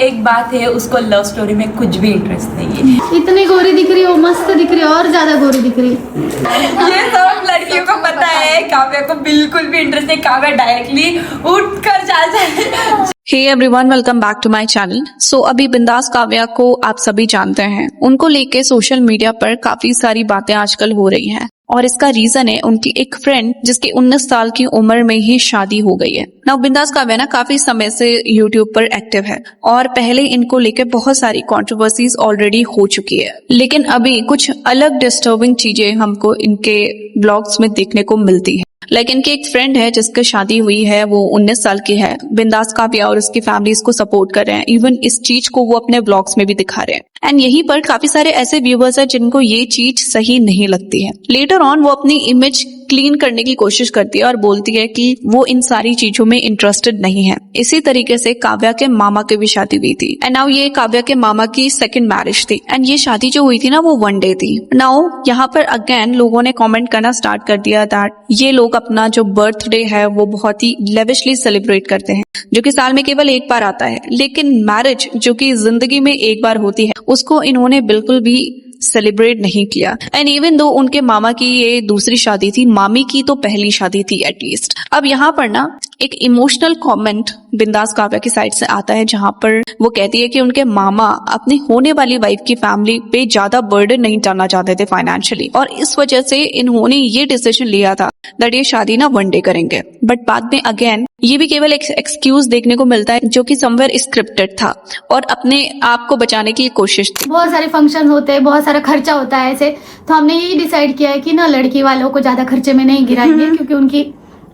एक बात है, उसको लव स्टोरी में कुछ भी इंटरेस्ट नहीं है। इतनी गोरी दिख रही हो, मस्त दिख रही हो, और ज्यादा गोरी दिख रही है। ये सब लड़कियों को पता है, काव्या को बिल्कुल भी इंटरेस्ट नहीं। काव्या डायरेक्टली उठ कर जा जाए। Hey everyone, welcome back to my channel. So अभी बिंदास काव्या को आप सभी जानते हैं। उनको लेके सोशल मीडिया पर काफी सारी बातें आजकल हो रही हैं और इसका रीजन है उनकी एक फ्रेंड जिसकी 19 साल की उम्र में ही शादी हो गई है। नाउ बिंदास काव्या ना काफी समय से यूट्यूब पर एक्टिव है और पहले इनको लेके बहुत सारी कंट्रोवर्सीज ऑलरेडी हो चुकी है, लेकिन अभी कुछ अलग डिस्टर्बिंग चीजें हमको इनके ब्लॉग्स में देखने को मिलती है। लाइक इनकी एक फ्रेंड है जिसकी शादी हुई है, वो 19 साल की है। बिंदास काव्या और उसकी फैमिली इसको सपोर्ट कर रहे हैं, इवन इस चीज को वो अपने ब्लॉग्स में भी दिखा रहे हैं। एंड यहीं पर काफी सारे ऐसे व्यूअर्स हैं जिनको ये चीज सही नहीं लगती है। लेटर ऑन वो अपनी इमेज क्लीन करने की कोशिश करती है और बोलती है कि वो इन सारी चीजों में इंटरेस्टेड नहीं है। इसी तरीके से काव्या के मामा की भी शादी हुई थी एंड नाउ ये काव्या के मामा की सेकंड मैरिज थी एंड ये शादी जो हुई थी ना वो 1 डे थी। नाउ यहाँ पर अगेन लोगों ने कमेंट करना स्टार्ट कर दिया दैट ये लोग अपना जो बर्थडे है वो बहुत ही लेविशली सेलिब्रेट करते हैं, जो कि साल में केवल एक बार आता है, लेकिन मैरिज जो कि जिंदगी में एक बार होती है उसको इन्होंने बिल्कुल भी सेलिब्रेट नहीं किया। एंड इवन दो उनके मामा की ये दूसरी शादी थी, मामी की तो पहली शादी थी एटलीस्ट। अब यहाँ पर ना एक इमोशनल कमेंट बिंदास काव्या की साइड से आता है जहां पर वो कहती है कि उनके मामा अपनी होने वाली वाइफ की फैमिली पे ज्यादा बर्डन नहीं डालना चाहते थे फाइनेंशियली, और इस वजह से इन्होंने ये डिसीजन लिया था दैट ये शादी ना 1 डे करेंगे। बट बाद में अगेन ये भी केवल एक एक्सक्यूज देखने को मिलता है जो कि समवेयर स्क्रिप्टेड था और अपने आप को बचाने की कोशिश थी। बहुत सारे फंक्शन होते हैं, बहुत सारा खर्चा होता है ऐसे, तो हमने यही डिसाइड किया है कि ना लड़की वालों को ज्यादा खर्चे में नहीं गिराएंगे, क्योंकि उनकी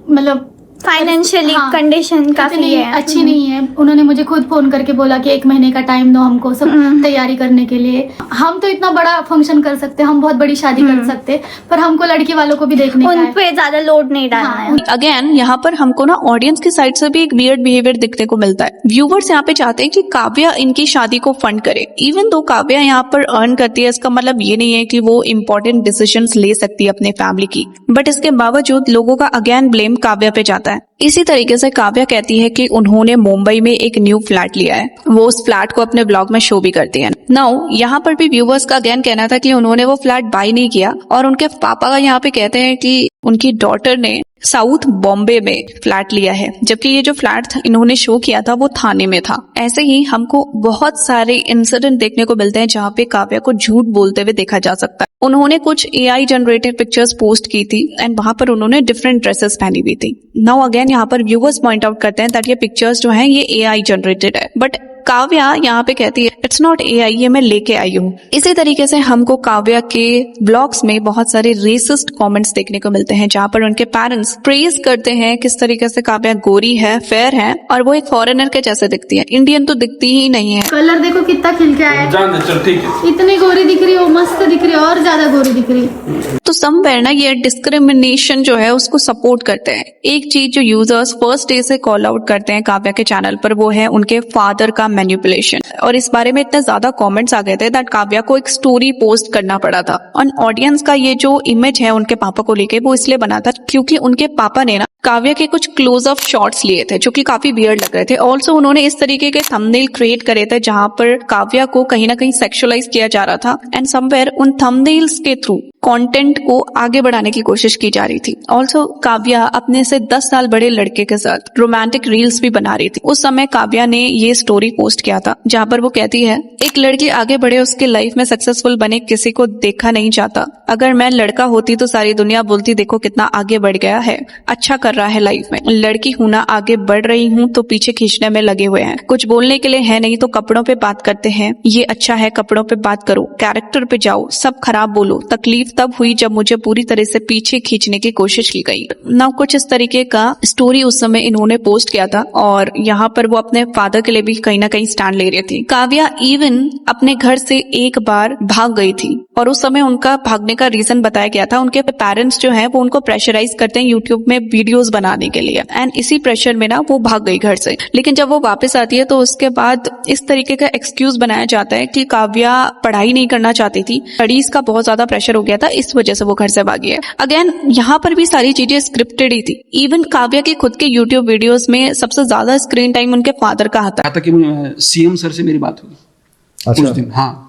मतलब फाइनेंशियली कंडीशन काफी है, अच्छी नहीं है। उन्होंने मुझे खुद फोन करके बोला कि 1 महीने का टाइम दो हमको सब तैयारी करने के लिए। हम तो इतना बड़ा फंक्शन कर सकते, हम बहुत बड़ी शादी कर सकते, पर हमको लड़की वालों को भी देखने उन पे ज्यादा लोड नहीं डालना है। अगेन यहाँ पर हमको ना ऑडियंस की साइड से भी एक वियर्ड बिहेवियर दिखने को मिलता है। व्यूवर्स यहाँ पे चाहते हैं कि काव्या इनकी शादी को फंड करे। इवन दो काव्या यहाँ पर अर्न करती है, इसका मतलब ये नहीं है कि वो इंपॉर्टेंट डिसीजंस ले सकती है अपने फैमिली की, बट इसके बावजूद लोगों का अगेन ब्लेम काव्या पे जाता है। इसी तरीके से काव्या कहती है कि उन्होंने मुंबई में एक न्यू फ्लैट लिया है, वो उस फ्लैट को अपने ब्लॉग में शो भी करती है। नाउ यहाँ पर भी व्यूवर्स का अगेन कहना था कि उन्होंने वो फ्लैट बाय नहीं किया, और उनके पापा का यहाँ पे कहते हैं कि उनकी डॉटर ने साउथ बॉम्बे में फ्लैट लिया है, जबकि ये जो फ्लैट इन्होंने शो किया था वो थाने में था। ऐसे ही हमको बहुत सारे इंसिडेंट देखने को मिलते हैं जहाँ पे काव्या को झूठ बोलते हुए देखा जा सकता है। उन्होंने कुछ AI जनरेटेड पिक्चर्स पोस्ट की थी एंड वहां पर उन्होंने डिफरेंट ड्रेसेस पहनी हुई थी। नाउ अगेन यहाँ पर व्यूवर्स पॉइंट आउट करते हैं दैट ये पिक्चर्स जो हैं ये AI जनरेटेड है, बट काव्या यहाँ पे कहती है इट्स नॉट AI, ये मैं लेके आई हूँ। इसी तरीके से हमको काव्या के ब्लॉग्स में बहुत सारे रेसिस्ट कमेंट्स देखने को मिलते हैं जहाँ पर उनके पेरेंट्स प्रेज करते हैं किस तरीके से काव्या गोरी है, फेयर है और वो एक फॉरेनर के जैसे दिखती है, इंडियन तो दिखती ही नहीं है। कलर देखो कितना खिल के आया है। जान दे, चल ठीक है। इतनी गोरी दिख रही हो, मस्त दिख रही हो, और ज्यादा गोरी दिख रही है। तो समवेयर ना ये डिस्क्रिमिनेशन जो है उसको सपोर्ट करते हैं। एक चीज जो यूजर्स फर्स्ट डे से कॉल आउट करते हैं काव्या के चैनल पर वो है उनके फादर का मैनिपुलेशन, और इस बारे में इतने ज्यादा कमेंट्स आ गए थे दैट काव्या को एक स्टोरी पोस्ट करना पड़ा था। और ऑडियंस का ये जो इमेज है उनके पापा को लेके वो इसलिए बना था क्योंकि उनके पापा ने ना काव्या के कुछ क्लोज अप शॉट्स लिए थे जो कि काफी वियर्ड लग रहे थे। ऑल्सो उन्होंने इस तरीके के थंबनेल क्रिएट करे थे जहां पर काव्या को कहीं ना कहीं सेक्सुअलाइज किया जा रहा था एंड समवेयर उन थंबनेल्स के थ्रू कंटेंट को आगे बढ़ाने की कोशिश की जा रही थी। ऑल्सो काव्या अपने से 10 साल बड़े लड़के के साथ रोमांटिक रील्स भी बना रही थी। उस समय काव्या ने ये स्टोरी पोस्ट किया था जहां पर वो कहती है एक लड़की आगे बढ़े, उसके लाइफ में सक्सेसफुल बने, किसी को देखा नहीं जाता। अगर मैं लड़का होती तो सारी दुनिया बोलती देखो कितना आगे बढ़ गया है, अच्छा कर रहा है लाइफ में। लड़की हूं ना, आगे बढ़ रही हूं तो पीछे खींचने में लगे हुए हैं, कुछ बोलने के लिए है नहीं तो कपड़ों पे बात करते हैं, ये अच्छा है कपड़ों पे बात करो, कैरेक्टर पे जाओ, सब खराब बोलो। तकलीफ तब हुई जब मुझे पूरी तरह से पीछे खींचने की कोशिश की गई। ना कुछ इस तरीके का स्टोरी उस समय इन्होंने पोस्ट किया था और यहाँ पर वो अपने फादर के लिए भी कहीं ना कहीं स्टैंड ले रही थी। काव्या इवन अपने घर से एक बार भाग गई थी और उस समय उनका भागने का रीजन बताया गया था, उनके पेरेंट्स जो हैं वो उनको प्रेशराइज करते हैं यूट्यूब में वीडियोस बनाने के लिए, एंड इसी प्रेशर में ना वो भाग गई घर से। लेकिन जब वो वापस आती है तो उसके बाद इस तरीके का एक्सक्यूज बनाया जाता है कि काव्या पढ़ाई नहीं करना चाहती थी, स्टडीज का बहुत ज्यादा प्रेशर हो गया था, इस वजह से वो घर से भागी है। अगेन यहाँ पर भी सारी चीजें स्क्रिप्टेड ही थी। इवन काव्या के खुद के यूट्यूब वीडियोस में सबसे ज्यादा स्क्रीन टाइम उनके फादर का आता है। कहा था कि सीएम सर से मेरी बात हुई अच्छा। उस दिन, हाँ,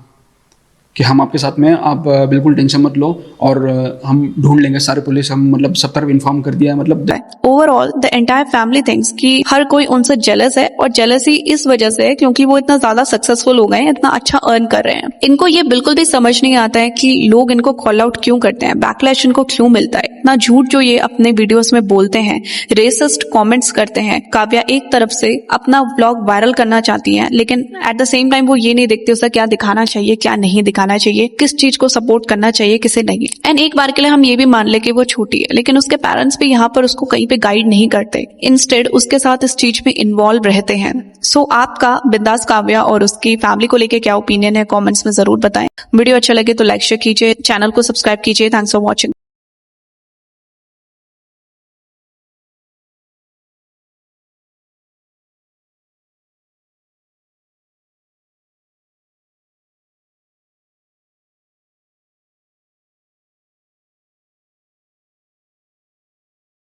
कि हम आपके साथ में, आप बिल्कुल टेंशन मत लो और हम ढूंढ लेंगे सारे पुलिस, हम मतलब सब तरफ इन्फॉर्म कर दिया है। मतलब overall the entire family thinks कि हर कोई उनसे जेलस है, और जेलसी इस वजह से है क्योंकि वो इतना ज्यादा सक्सेसफुल हो गए हैं, इतना अच्छा अर्न कर रहे हैं। इनको ये बिल्कुल भी समझ नहीं आता है कि लोग इनको कॉल आउट क्यों करते हैं, बैकलैश इनको क्यों मिलता है, इतना झूठ जो ये अपने वीडियोस में बोलते हैं, रेसिस्ट कमेंट्स करते हैं। काव्या एक तरफ से अपना व्लॉग वायरल करना चाहती है, लेकिन एट द सेम टाइम वो ये नहीं देखते उसे क्या दिखाना चाहिए, क्या नहीं दिखाना चाहिए, किस चीज को सपोर्ट करना चाहिए, किसे नहीं। एंड एक बार के लिए हम ये भी मान ले कि वो छोटी है, लेकिन उसके पेरेंट्स भी यहाँ पर उसको कहीं पे गाइड नहीं करते, इंस्टेड उसके साथ इस चीज में इन्वॉल्व रहते हैं। सो आपका बिंदास काव्या और उसकी फैमिली को लेके क्या ओपिनियन है, कमेंट्स में जरूर बताएं। वीडियो अच्छा लगे तो लाइक शेयर कीजिए, चैनल को सब्सक्राइब कीजिए। Thanks for watching.